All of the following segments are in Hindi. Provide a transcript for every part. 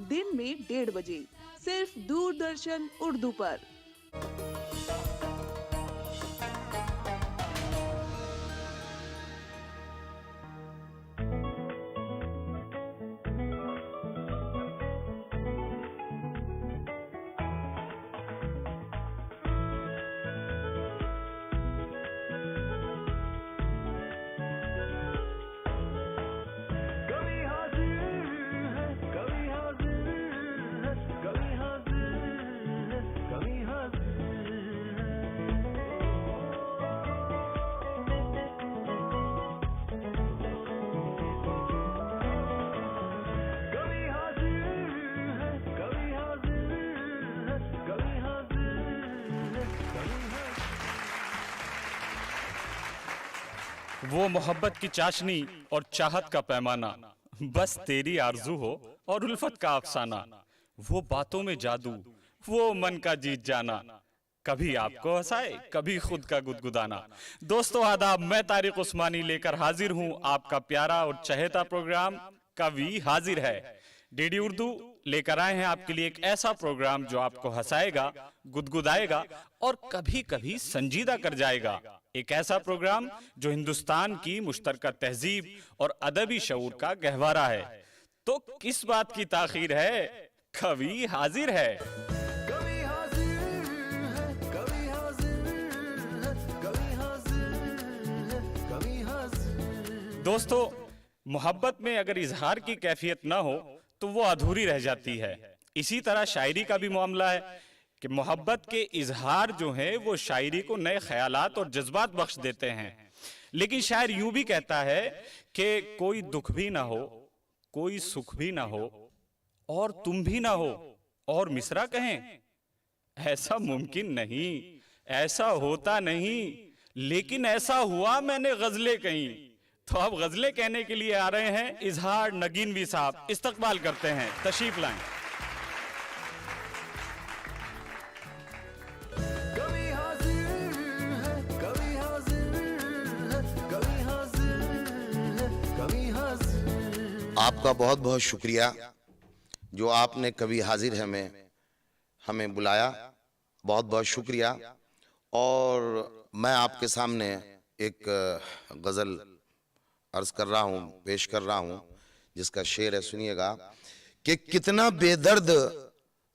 दिन में 1:30 बजे, सिर्फ दूरदर्शन उर्दू पर। वो मोहब्बत की चाशनी और चाहत का पैमाना, बस तेरी आरजू हो और उल्फत का अफसाना। वो बातों में जादू, वो मन का जीत जाना, कभी आपको हंसाए कभी खुद का गुदगुदाना। दोस्तों आदाब, मैं तारिक उस्मानी लेकर हाजिर हूं आपका प्यारा और चहेता प्रोग्राम कवि हाजिर है। डीडी उर्दू लेकर आए हैं आपके लिए एक ऐसा प्रोग्राम जो आपको हंसाएगा, गुदगुदाएगा और कभी कभी संजीदा कर जाएगा। एक ऐसा प्रोग्राम जो हिंदुस्तान की मुश्तरका तहजीब और अदबी शऊर का गहवारा है। तो किस बात की ताखीर है, कवि हाजिर है। दोस्तों, मोहब्बत में अगर इजहार की कैफियत ना हो तो वो अधूरी रह जाती है। इसी तरह शायरी का भी मामला है कि मोहब्बत के इजहार जो है वो शायरी को नए ख्यालात और जज्बात बख्श देते हैं। लेकिन शायर यूं भी कहता है कि कोई दुख भी ना हो, कोई सुख भी ना हो और तुम भी ना हो और मिसरा कहें, ऐसा मुमकिन नहीं, ऐसा होता नहीं, लेकिन ऐसा हुआ मैंने गजलें कहीं। तो अब गजलें कहने के लिए आ रहे हैं इजहार नगीनवी साहब। इस्तकबाल करते हैं, तशरीफ लाएं। आपका बहुत बहुत शुक्रिया जो आपने कवि हाजिर है में हमें बुलाया, बहुत बहुत शुक्रिया। और मैं आपके सामने एक गज़ल अर्ज कर रहा हूँ, पेश कर रहा हूँ, जिसका शेर है, सुनिएगा कि कितना बेदर्द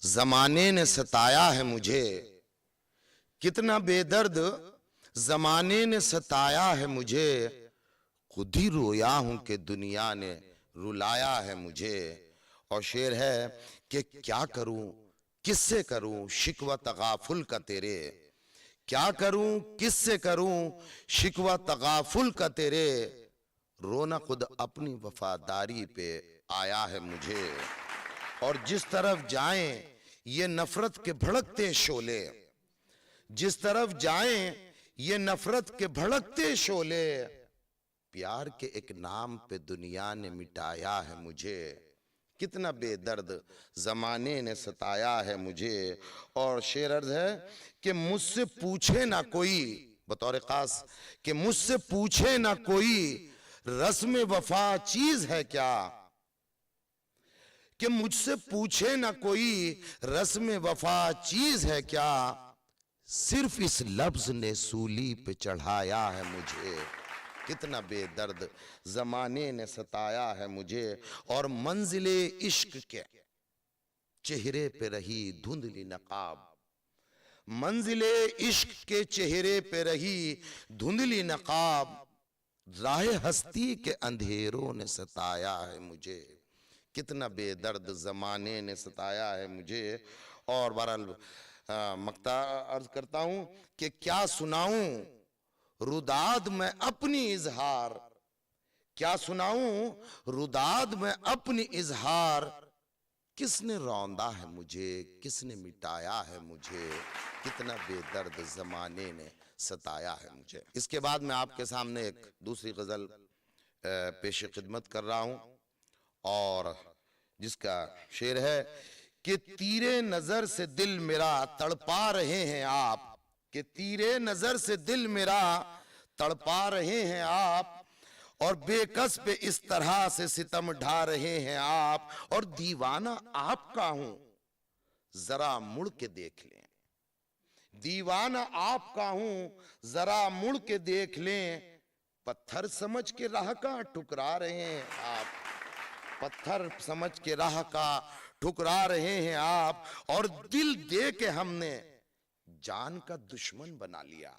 ज़माने ने सताया है मुझे, कितना बेदर्द ज़माने ने सताया है मुझे, खुद ही रोया हूँ कि दुनिया ने रुलाया है मुझे। और शेर है कि क्या करूं किससे करूं शिकवा तगाफुल का तेरे, क्या करूं किससे करूं शिकवा तगाफुल का तेरे, रोना खुद अपनी वफादारी पे आया है मुझे। और जिस तरफ जाएं ये नफरत के भड़कते शोले, जिस तरफ जाएं ये नफरत के भड़कते शोले, प्यार के एक नाम पे दुनिया ने मिटाया है मुझे। कितना बेदर्द जमाने ने सताया है मुझे। और शेर अर्ज है कि मुझसे पूछे ना कोई, बतौर खास कि मुझसे पूछे ना कोई रस्म वफा चीज है क्या, कि मुझसे पूछे ना कोई रस्म वफा चीज है क्या, सिर्फ इस लफ्ज ने सूली पे चढ़ाया है मुझे। कितना बेदर्द जमाने ने सताया है मुझे। और मंजिले इश्क के चेहरे पे रही धुंधली नकाब, मंजिले इश्क के चेहरे पे रही धुंधली नकाब, राह हस्ती के अंधेरों ने सताया है मुझे। कितना बेदर्द जमाने ने सताया है मुझे। और बहरहाल मक्ता अर्ज करता हूं कि क्या सुनाऊं रुदाद में अपनी इजहार, क्या सुनाऊं रुदाद में अपनी इजहार, किसने रौंदा है मुझे किसने मिटाया है मुझे, कितना बेदर्द जमाने ने सताया है मुझे। इसके बाद मैं आपके सामने एक दूसरी गजल पेश खिदमत कर रहा हूं, और जिसका शेर है कि तीरे नजर से दिल मेरा तड़पा रहे हैं आप, कि तीरे नजर से दिल मेरा तड़पा रहे हैं आप, और बेकस पे इस तरह से सितम ढा रहे हैं आप, और दीवाना आपका हूं जरा मुड़ के देख लें, दीवाना आपका हूं जरा मुड़ के देख लें। पत्थर समझ के राह का ठुकरा रहे हैं आप, पत्थर समझ के राह का ठुकरा रहे हैं आप, और दिल दे के हमने जान का दुश्मन बना लिया,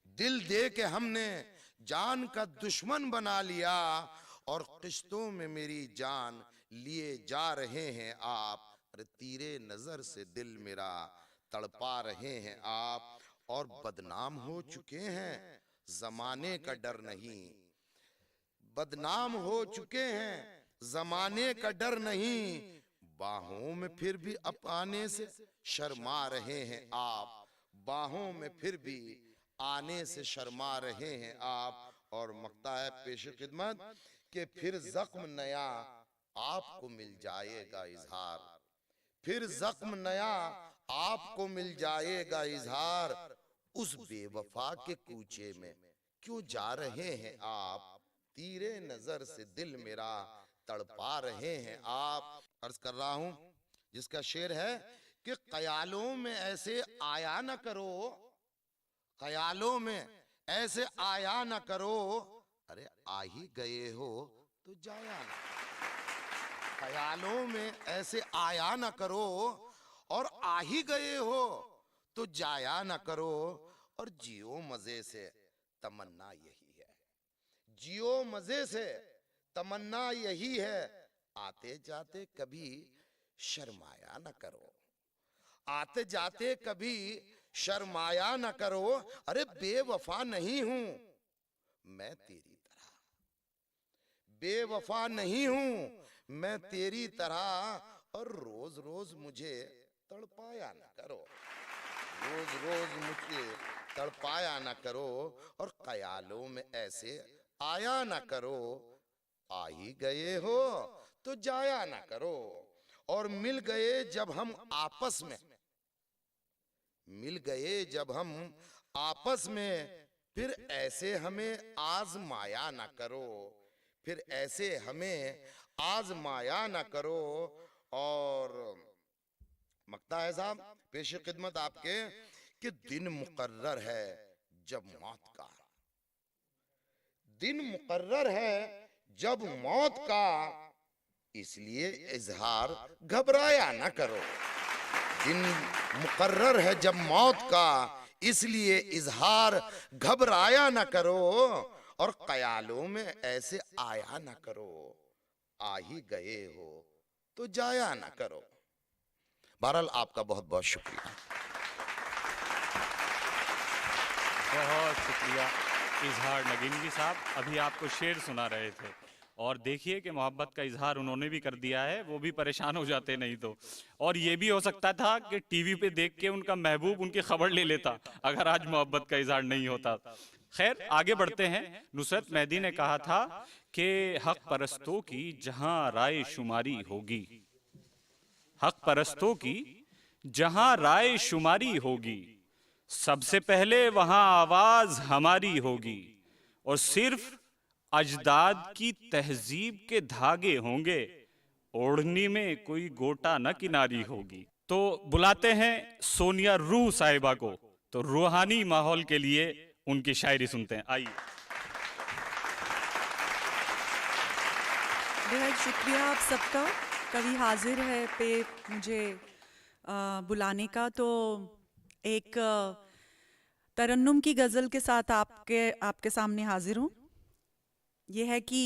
दिल दे के हमने जान का दुश्मन बना लिया, और किश्तों में मेरी जान लिए जा रहे हैं आप। अरे तीरे नजर से दिल मेरा तड़पा रहे हैं आप, और बदनाम हो चुके हैं जमाने का डर नहीं, बदनाम हो चुके हैं जमाने का डर नहीं, बाहों में फिर भी अपने से शर्मा रहे हैं आप, बाहों में फिर भी आने से शर्मा रहे हैं आप। और मकता है पेश खिदमत कि फिर जख्म नया आपको मिल जाएगा इजहार, फिर जख्म नया आपको मिल जाएगा इजहार, उस बेवफा के कूचे में क्यों जा रहे हैं आप, तीरे नजर से दिल मेरा तड़पा रहे हैं आप। अर्ज कर रहा हूं जिसका शेर है कि ख्यालों में ऐसे आया न करो, ख्यालों में ऐसे आया न करो, अरे आ ही गए हो तो जाया न, ख्यालों में ऐसे आया न करो, और आ ही गए हो तो जाया न करो, और जियो मजे से तमन्ना यही है, जियो मजे से तमन्ना यही है, आते जाते कभी शर्माया न करो, आते जाते कभी शर्माया न करो, अरे बेवफा नहीं हूं मैं तेरी तरह, बेवफा नहीं हूं मैं तेरी तरह, और रोज रोज मुझे तड़पाया न करो, रोज रोज मुझे तड़पाया न करो, और ख्यालों में ऐसे आया न करो, आ ही गए हो तो जाया न करो, और मिल गए जब हम आपस में, मिल गए जब हम आपस में, फिर ऐसे हमें आजमाया न करो, फिर ऐसे हमें आजमाया न करो। और मकता है साहब पेश खिदमत आपके कि दिन मुकर्रर है जब मौत का, दिन मुकर्रर है जब मौत का, इसलिए इजहार घबराया न करो, दिन मुकर्रर है जब मौत का, इसलिए इजहार घबराया न करो, और ख्यालों में ऐसे आया न करो, आ ही गए हो तो जाया न करो। बहरहाल आपका बहुत बहुत शुक्रिया। बहुत शुक्रिया इजहार नगीनवी साहब, अभी आपको शेर सुना रहे थे, और देखिए कि मोहब्बत का इजहार उन्होंने भी कर दिया है, वो भी परेशान हो जाते नहीं तो। और ये भी हो सकता था कि टीवी पे देख के उनका महबूब उनकी खबर ले लेता अगर आज मोहब्बत का इजहार नहीं होता। खैर आगे बढ़ते हैं। नुसरत मेहदी ने कहा था कि हक परस्तों की जहां राय शुमारी होगी, हक परस्तों की जहां राय शुमारी होगी, सबसे पहले वहां आवाज हमारी होगी, और सिर्फ अजदाद की तहजीब के धागे होंगे, ओढ़नी में कोई गोटा न किनारी होगी। तो बुलाते हैं सोनिया रूह साहिबा को, तो रूहानी माहौल के लिए उनकी शायरी सुनते हैं। आइए। बेहद शुक्रिया आप सबका, कभी हाजिर है पे मुझे बुलाने का। तो एक तरन्नुम की गज़ल के साथ आपके सामने हाजिर हूँ। ये है कि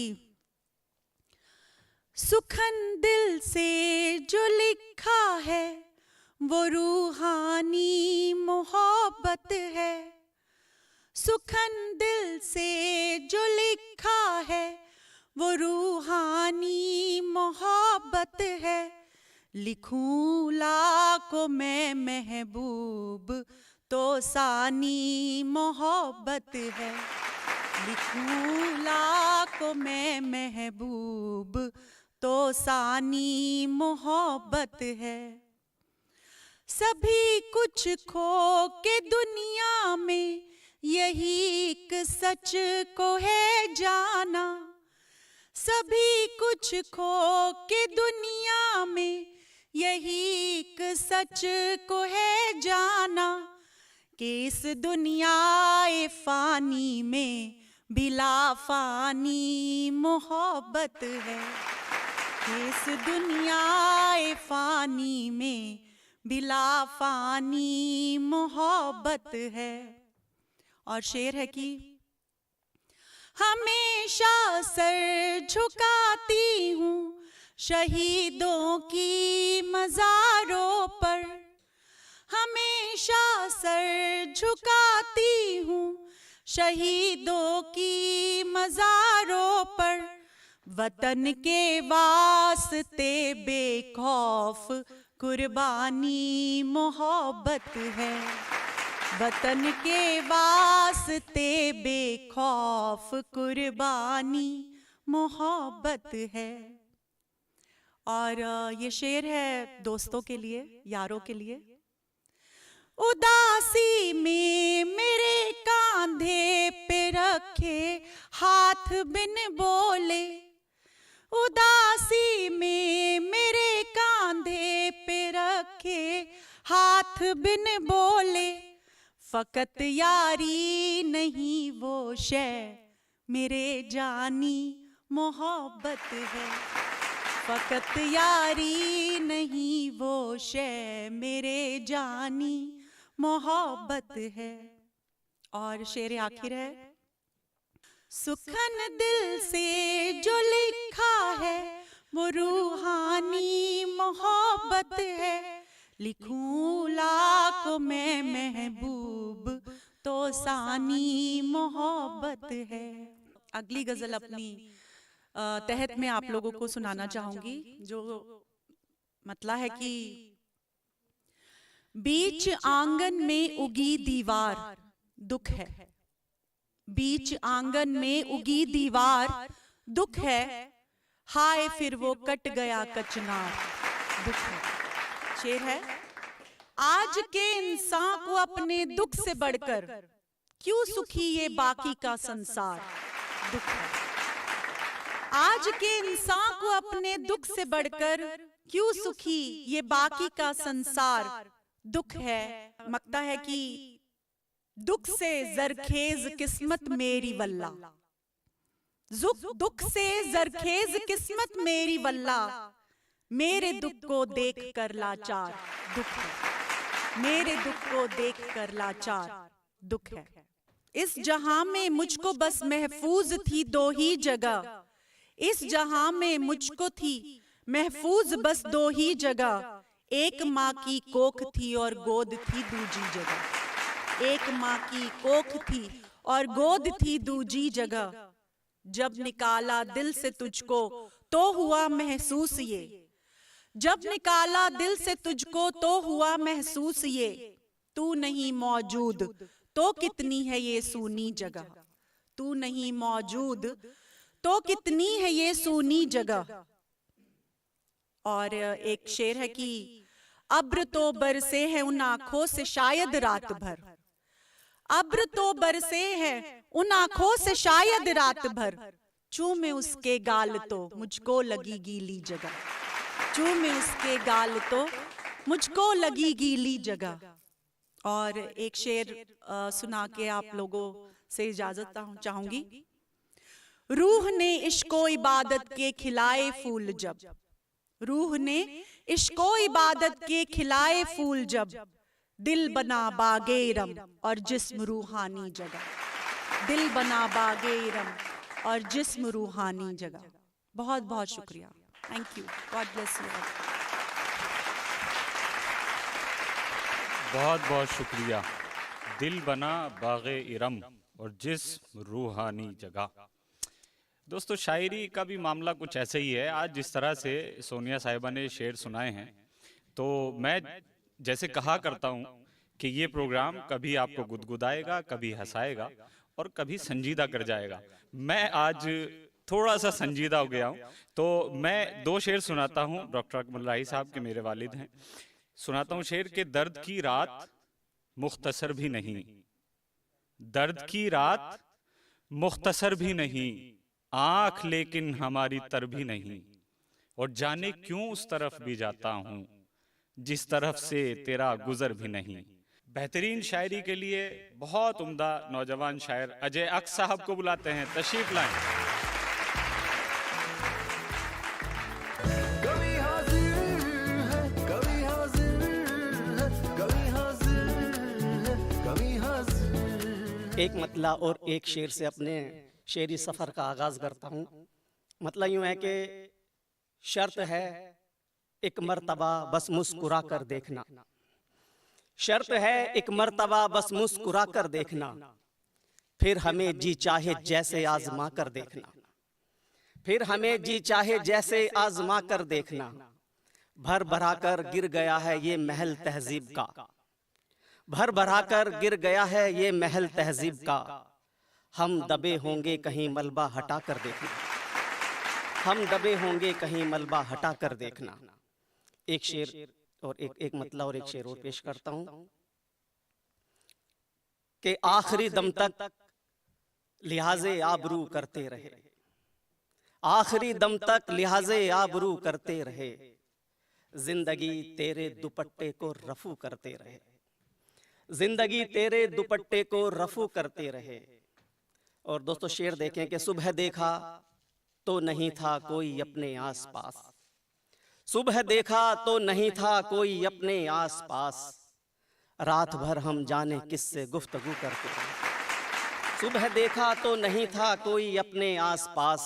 सुखन दिल से जो लिखा है वो रूहानी मोहब्बत है, सुखन दिल से जो लिखा है वो रूहानी मोहब्बत है। लिखूं लाखों मैं महबूब तो सानी मोहब्बत है, लिखूं लाखों मैं महबूब तो सानी मोहब्बत है। सभी कुछ खो के दुनिया में यही एक सच को है जाना, सभी कुछ खो के दुनिया में यही एक सच को है जाना, कि इस दुनिया फानी में बिला फानी मोहब्बत है, कि इस दुनिया फानी में बिला फानी मोहब्बत है। और शेर है कि हमेशा सर झुकाती हूँ शहीदों की मज़ारों पर, हमेशा सर झुकाती हूँ शहीदों की मज़ारों पर, वतन के वास्ते बेखौफ कुर्बानी मोहब्बत है, वतन के वास्ते बेखौफ कुर्बानी मोहब्बत है। और ये शेर है दोस्तों के लिए, यारों के लिए। उदासी में मेरे कांधे पे रखे हाथ बिन बोले, उदासी में मेरे कांधे पे रखे हाथ बिन बोले, फकत यारी नहीं वो शय मेरे जानी मोहब्बत है, फकत यारी नहीं वो शय मेरे जानी मोहब्बत है। और शेर आखिर है, सुखन दिल से जो लिखा है वो रूहानी मोहब्बत है, लिखूं लाखों में महबूब तो सानी मोहब्बत है। अगली गजल अपनी तहत में आप लोगों को सुनाना चाहूंगी, जो मतलब है कि बीच आंगन में उगी दीवार दुख है, बीच आंगन में उगी दीवार दुख है, हाय फिर वो कट गया कचनार दुख है। शेर है, आज के इंसान को अपने दुख से बढ़कर क्यों सुखी ये बाकी का संसार दुख है, आज के इंसान को अपने दुख से बढ़कर क्यों सुखी ये बाकी का संसार दुख है। मकता है कि दुख से जरखेज किस्मत मेरी वल्ला, दुख से जरखेज किस्मत मेरी वल्ला, मेरे दुख को देख कर लाचार दुख है, मेरे दुख को देख कर लाचार दुख है। इस जहां में मुझको बस महफूज थी दो ही जगह, इस जहां में मुझको थी महफूज बस दो ही जगह, एक माँ की कोख थी और गोद थी दूजी जगह, एक माँ की कोख थी और गोद थी दूजी जगह, जब निकाला दिल से तुझको तो हुआ महसूस ये, जब निकाला दिल से तुझको तो हुआ महसूस ये, तू नहीं मौजूद तो कितनी है ये सूनी जगह, तू नहीं मौजूद तो कितनी है ये सूनी जगह। और एक शेर है कि अब्र तो बरसे है उन आंखों से शायद रात भर, अब्र तो बरसे है उन आंखों से शायद रात भर, चूमे उसके गाल तो मुझको लगी गीली जगह, चूमे उसके गाल तो मुझको लगी गीली जगह। और एक शेर सुना के आप लोगों से इजाजत चाहूंगी। रूह ने इश्को इबादत के खिलाए फूल जब, रूह ने इश्को इबादत के खिलाए फूल जब, दिल बना बागेरम और जिस्म रूहानी जगह, दिल बना बागेरम और जिस्म रूहानी जगह। बहुत बहुत शुक्रिया, thank you, God bless you. बहुत बहुत शुक्रिया। दिल बना बागे इरम और जिस्म रूहानी जगह। दोस्तों, शायरी का भी मामला कुछ ऐसे ही है। आज जिस तरह से सोनिया साहिबा ने शेर सुनाए हैं, तो मैं जैसे कहा करता हूँ कि ये प्रोग्राम कभी आपको गुदगुदाएगा, कभी हंसाएगा और कभी संजीदा कर जाएगा। मैं आज थोड़ा सा संजीदा हो गया हूँ, तो मैं दो शेर सुनाता हूँ। डॉक्टर अकमल राही साहब के मेरे वालिद हैं। सुनाता हूँ शेर के, दर्द की रात मुख्तसर भी नहीं, दर्द की रात मुख्तसर भी नहीं, आंख लेकिन हमारी तर भी नहीं, और जाने क्यों उस तरफ भी जाता हूँ जिस तरफ से तेरा गुजर भी नहीं। बेहतरीन शायरी के लिए बहुत उम्दा नौजवान शायर अजय अक्स साहब को बुलाते हैं, तशरीफ लाएं। कभी हाजिर है, कभी हाजिर है, कभी हाजिर है, कभी हाजिर। एक मतला और एक शेर से अपने शेरी सफ़र का आगाज़ करता हूँ। मतलब यूँ है कि शर्त है एक मर्तबा बस मुस्कुरा कर देखना, शर्त है एक मर्तबा बस मुस्कुरा कर देखना, फिर हमें जी चाहे जैसे आजमा कर देखना, फिर हमें जी चाहे जैसे आजमा कर देखना। भर भरा कर गिर गया है ये महल तहजीब का, भर भरा कर गिर गया है ये महल तहजीब का, हम दबे होंगे कहीं मलबा हटा कर देखना, हम दबे होंगे कहीं मलबा हटा कर देखना। एक शेर और एक मतला और एक शेर और पेश करता हूं कि आखिरी दम तक लिहाजे आबरू करते रहे, आखिरी दम तक लिहाजे आबरू करते रहे, जिंदगी तेरे दुपट्टे को रफू करते रहे, जिंदगी तेरे दुपट्टे को रफू करते रहे। और दोस्तों शेर देखें कि सुबह देखा तो नहीं था कोई अपने आसपास, सुबह देखा तो नहीं था कोई अपने आसपास, रात भर हम जाने किससे गुफ्तगू करते रहे, सुबह देखा तो नहीं था कोई अपने आसपास,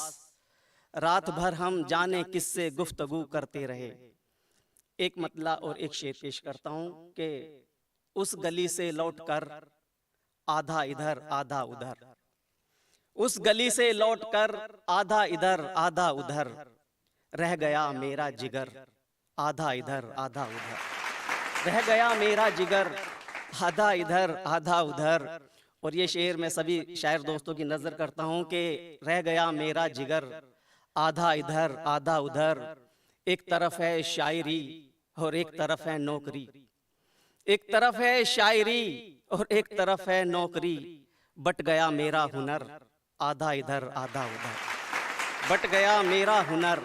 रात भर हम जाने किससे गुफ्तगू करते रहे। एक मतला और एक शेर पेश करता हूं कि उस गली से लौटकर आधा इधर आधा उधर, उस गली से लौटकर आधा इधर आधा उधर, रह गया मेरा जिगर आधा इधर आधा उधर, रह गया मेरा जिगर आधा इधर आधा उधर। और ये शेर मैं सभी शायर दोस्तों की नजर करता हूँ कि रह गया मेरा जिगर आधा इधर आधा उधर। एक तरफ है शायरी और एक तरफ है नौकरी, एक तरफ है शायरी और एक तरफ है नौकरी, बट गया मेरा हुनर आधा इधर आधा उधर, बट गया मेरा हुनर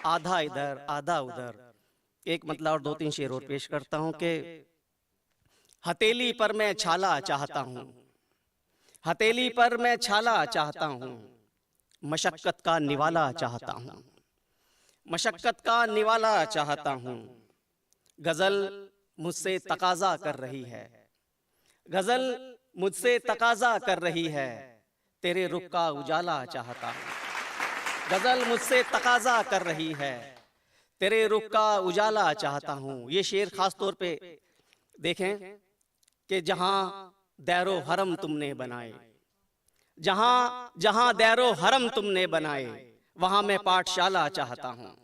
आधा इधर आधा उधर। एक मतलब और दो तीन शेर और पेश करता हूं कि हथेली पर मैं छाला चाहता हूं, हथेली पर मैं छाला चाहता हूं, मशक्कत का निवाला चाहता हूं, मशक्कत का निवाला चाहता हूं। गजल मुझसे तकाजा कर रही है, गजल मुझसे तकाजा कर रही है, तेरे रुख का उजाला चाहता हूं, गजल मुझसे तकाजा कर रही है, तेरे रुख का उजाला चाहता हूं। ये शेर खास तौर पे देखें कि जहां दैरो हरम तुमने बनाए, जहां जहां दैरो हरम तुमने बनाए, वहां मैं पाठशाला चाहता हूं,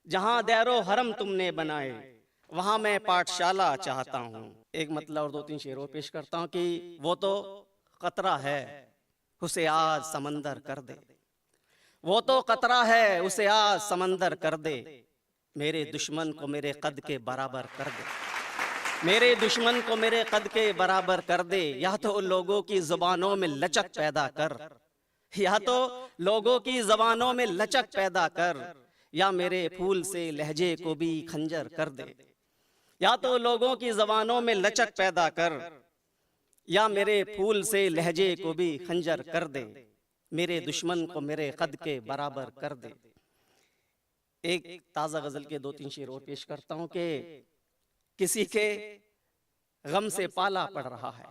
जहां दैरो हरम तुमने बनाए, वहां मैं पाठशाला चाहता हूं। एक मतलब और दो तीन शेर और पेश करता हूं कि वो तो कतरा है उसे आज समंदर कर दे, वो तो कतरा है उसे आज समंदर कर दे, मेरे दुश्मन को मेरे कद के बराबर कर दे, मेरे दुश्मन को मेरे कद के बराबर कर दे। या तो लोगों की जुबानों में लचक पैदा कर, या तो लोगों की जुबानों में लचक पैदा कर, या मेरे फूल से लहजे को भी खंजर कर दे, या तो लोगों की जुबानों में लचक पैदा कर, या मेरे फूल से लहजे को भी खंजर कर दे, मेरे दुश्मन को मेरे कद के बराबर कर दे। एक ताज़ा गजल के दो तीन शेर और पेश करता हूं कि किसी के गम से पाला पड़ रहा है,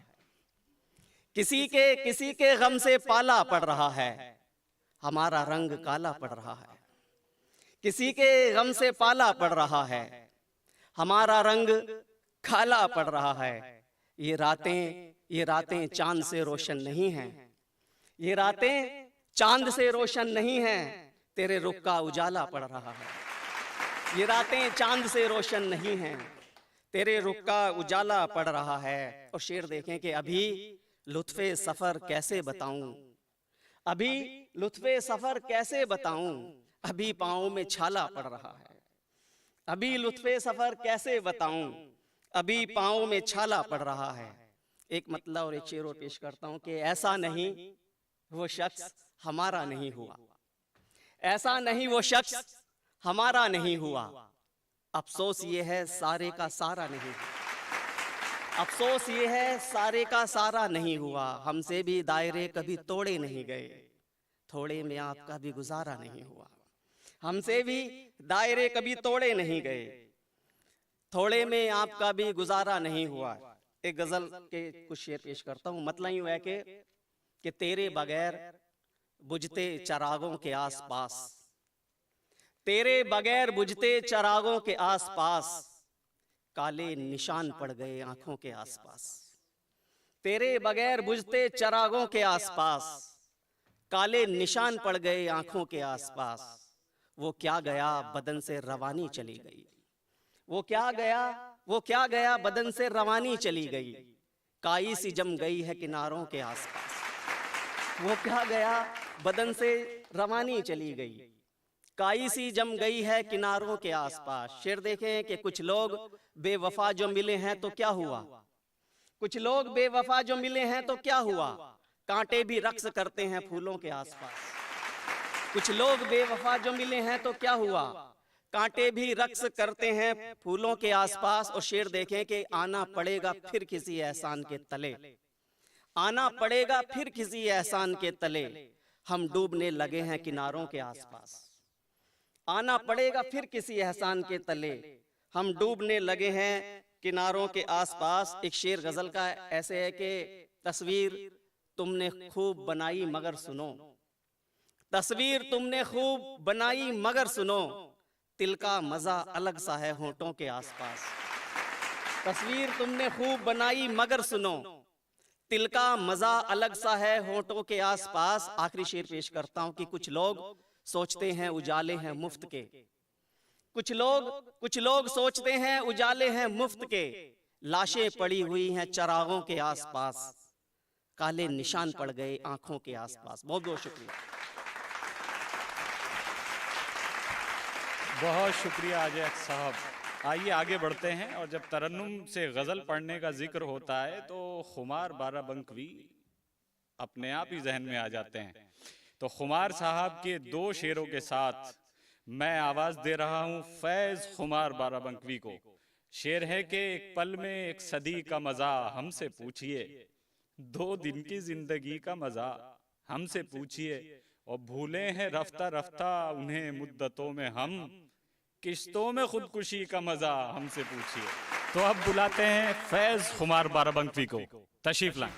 किसी के गम से पाला पड़ रहा है, हमारा रंग काला पड़ रहा है, किसी के गम से पाला पड़ रहा है, हमारा रंग काला पड़ रहा है। ये रातें चांद से रोशन नहीं हैं, ये रातें चांद से रोशन नहीं हैं, तेरे रुख का उजाला पड़ रहा है। ये रातें चांद से रोशन नहीं हैं, तेरे रुख का उजाला पड़ रहा है। और शेर देखें कि अभी लुत्फ़े सफ़र कैसे बताऊं, अभी लुत्फ़े सफ़र कैसे बताऊं, अभी पाँव में छाला पड़ रहा है, अभी लुत्फ़े सफ़र कैसे बताऊं, अभी पाँव में छाला पड़ रहा है। एक मतलब और एक शेर और पेश करता हूं कि ऐसा नहीं वो शख्स हमारा नहीं हुआ, ऐसा नहीं वो शख्स हमारा नहीं हुआ, अफसोस ये है सारे का सारा नहीं हुआ, अफसोस ये है सारे का सारा नहीं हुआ, हमसे भी दायरे कभी तोड़े नहीं गए, थोड़े में आपका भी गुजारा नहीं हुआ, हमसे भी दायरे कभी तोड़े नहीं गए, थोड़े में आपका भी गुजारा नहीं हुआ। एक गजल के कुछ शेर पेश करता हूं। मतलब यूं है कि तेरे बगैर बुझते चरागों के आसपास, तेरे बगैर बुझते चरागों के आसपास, काले निशान पड़ गए आंखों के आसपास, तेरे बगैर बुझते चरागों के आसपास, काले निशान पड़ गए आंखों के आसपास, वो क्या गया बदन से रवानी चली गई, वो क्या गया बदन से रवानी चली गई, काई सी जम गई है किनारों के आसपास, वो क्या गया बदन से रवानी चली गई, काई सी जम गई है किनारों के आसपास। शेर देखें कि कुछ लोग बेवफा जो मिले हैं तो क्या हुआ, कुछ लोग बेवफा जो मिले हैं तो क्या हुआ, कांटे भी रक्स करते हैं फूलों के आसपास, कुछ लोग बेवफा जो मिले हैं तो क्या हुआ, कांटे भी रक्स करते हैं फूलों के आसपास। और शेर देखें कि आना पड़ेगा फिर किसी एहसान के तले, आना पड़ेगा फिर किसी एहसान के तले, हम डूबने लगे हैं किनारों के आसपास, आना पड़ेगा फिर किसी एहसान के तले, हम डूबने लगे हैं किनारों के आसपास। एक शेर गजल का ऐसे है कि तस्वीर तुमने खूब बनाई मगर सुनो, तस्वीर तुमने खूब बनाई मगर सुनो, तिल का मजा अलग सा है होंठों के आसपास, तस्वीर तुमने खूब बनाई मगर सुनो, तिल का मजा अलग सा है होंठों के आसपास। आखिरी शेर पेश करता हूं कि कुछ लोग सोचते हैं उजाले हैं मुफ्त के, कुछ लोग सोचते हैं उजाले हैं मुफ्त के, लाशें पड़ी हुई हैं चरागों के आसपास, काले निशान पड़ गए आंखों के आसपास। बहुत बहुत शुक्रिया। बहुत शुक्रिया अजय साहब। आइए आगे बढ़ते हैं। और जब तरन्नुम से गज़ल पढ़ने का जिक्र होता है तो खुमार बाराबंकवी अपने आप ही जहन में आ जाते हैं। तो खुमार साहब के दो शेरों के साथ मैं आवाज़ दे रहा हूँ फैज़ खुमार बाराबंकवी को। शेर है कि एक पल में एक सदी का मज़ा हमसे पूछिए, 2 दिन की जिंदगी का मज़ा हमसे पूछिए, और भूले हैं रफ्ता रफ्ता उन्हें मुद्दतों में हम, किश्तों में खुदकुशी का मजा हमसे पूछिए। तो अब बुलाते हैं फैज खुमार बाराबंकवी को, तशरीफ लाएं।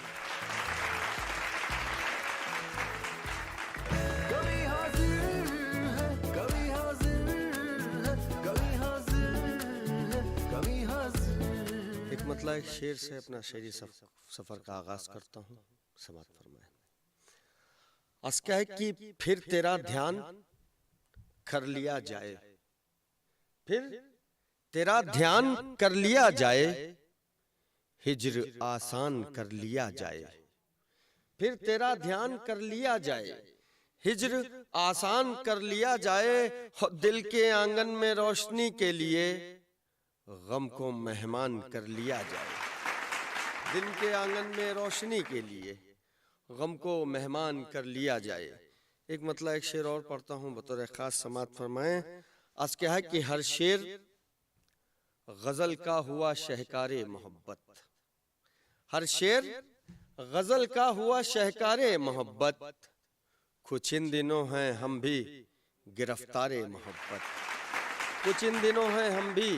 कभी हाजिर है, कभी हाजिर है, कभी हाजिर है, कभी हाजिर। एक मतलब एक शेर से अपना शेरी सफर का आगाज करता हूँ। समाप्त फरमाए। आज क्या है कि फिर तेरा ध्यान कर लिया जाए, फिर तेरा ध्यान कर लिया जाए, हिज्र आसान कर लिया जाए, फिर तेरा ध्यान कर लिया जाए, हिज्र आसान कर लिया जाए, दिल के आंगन में रोशनी के लिए गम को मेहमान कर लिया जाए, दिल के आंगन में रोशनी के लिए गम को मेहमान कर लिया जाए। एक मतलब एक शेर और पढ़ता हूँ बतौर खास समात फरमाएं। आज क्या है कि हर शेर गजल का हुआ शहकारे मोहब्बत, हर शेर गजल का हुआ शहकारे मोहब्बत, कुछ इन दिनों हैं हम भी गिरफ्तारे मोहब्बत, कुछ इन दिनों हैं हम भी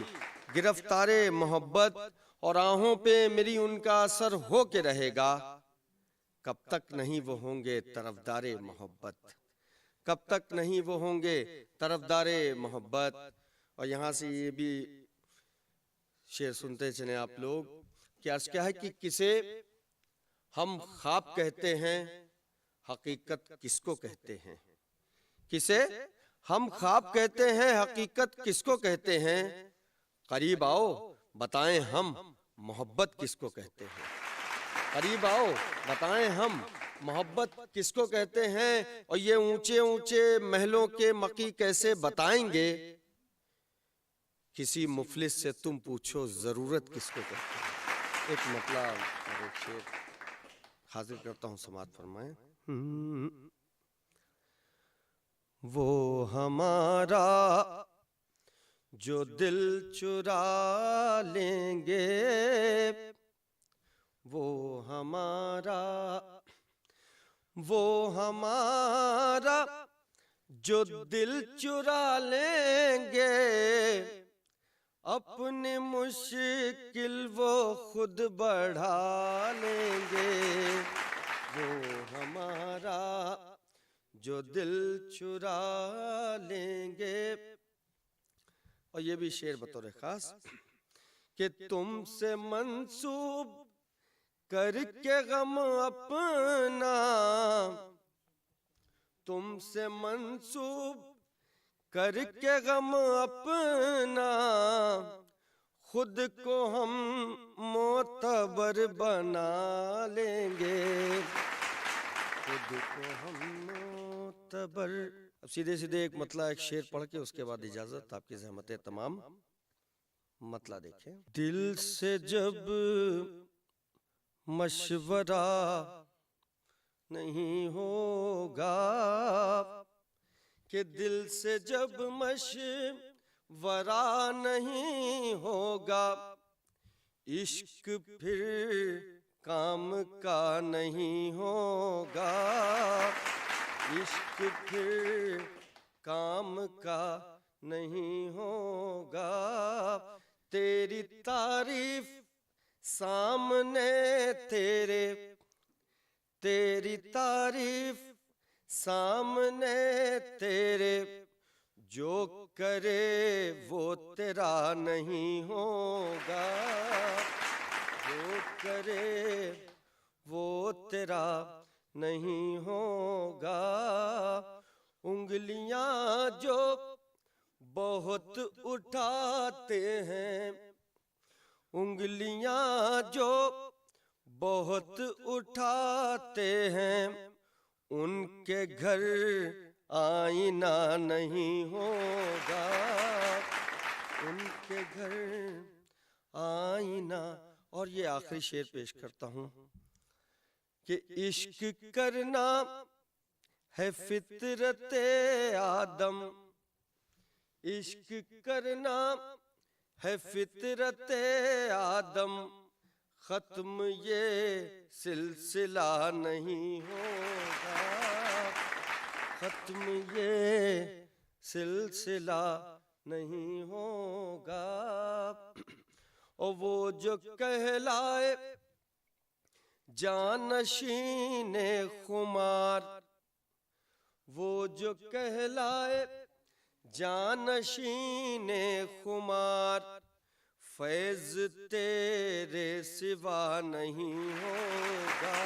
गिरफ्तारे मोहब्बत, और आहों पे मेरी उनका असर हो के रहेगा, कब तक नहीं वो होंगे तरफदारे मोहब्बत, कब तक नहीं वो होंगे तरफदारे मोहब्बत। और यहाँ से ये भी शेर सुनते चले आप लोग कि अर्ज क्या है कि किसे हम ख्वाब कहते हैं, हकीकत किसको कहते हैं, किसे हम ख्वाब कहते हैं, हकीकत किसको कहते हैं, करीब आओ बताएं हम मोहब्बत किसको कहते हैं, करीब आओ बताएं हम मोहब्बत किसको कहते हैं। और ये ऊंचे ऊंचे महलों के मकी कैसे बताएंगे, किसी मुफलिस से तुम पूछो जरूरत किसको कहते हैं, एक मतलब और एक शेर हाजिर करता हूँ, समाज फरमाएं। वो हमारा जो दिल चुरा लेंगे, वो हमारा जो दिल चुरा लेंगे, अपनी मुश्किल वो खुद बढ़ा लेंगे। वो हमारा जो दिल चुरा लेंगे। और ये भी शेर बतौर खास कि तुमसे मंसूब करके गम अपना, तुमसे मंसूब करके गम अपना, खुद को हम मोतबर बना लेंगे, खुद को हम मोतबर। अब सीधे सीधे एक मतला एक शेर पढ़ के उसके बाद इजाजत, आपकी ज़हमतें तमाम। मतला देखें। दिल से जब मशवरा नहीं होगा, कि दिल से जब मशवरा नहीं होगा, इश्क फिर काम का नहीं होगा, इश्क फिर काम का नहीं होगा। तेरी तारीफ सामने तेरे, तेरी तारीफ सामने तेरे, जो करे वो तेरा नहीं होगा, जो करे वो तेरा नहीं होगा। उंगलियां जो बहुत उठाते हैं, उंगलियां जो बहुत उठाते हैं, उनके घर आईना नहीं होगा, उनके घर आईना। और ये आखिरी शेर पेश करता हूँ कि इश्क करना है फितरते आदम, इश्क करना है फितरते आदम, खत्म ये सिलसिला नहीं होगा, खत्म ये सिलसिला नहीं होगा। और वो जो कहलाए जानशीने खुमार, वो जो कहलाए जानशीने खुमार, फैज तेरे सिवा नहीं होगा,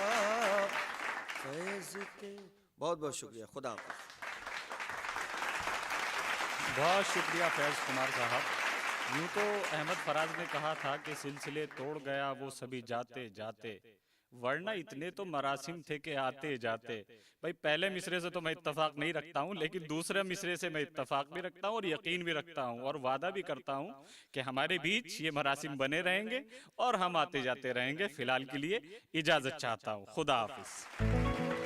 फैज तेरे। बहुत बहुत शुक्रिया, खुदा हाफ़िज़। बहुत शुक्रिया फैज़ कुमार साहब। यूँ तो अहमद फराज ने कहा था कि सिलसिले तोड़ गया वो सभी जाते जाते, वरना इतने तो मरासिम थे कि आते जाते। भाई पहले मिसरे से तो मैं इत्तफाक नहीं रखता हूँ, लेकिन दूसरे मिसरे से मैं इत्तफाक भी रखता हूँ और यकीन भी रखता हूँ और वादा भी करता हूँ कि हमारे बीच ये मरासिम बने रहेंगे और हम आते जाते रहेंगे। फिलहाल के लिए इजाजत चाहता हूँ। खुदा हाफिज।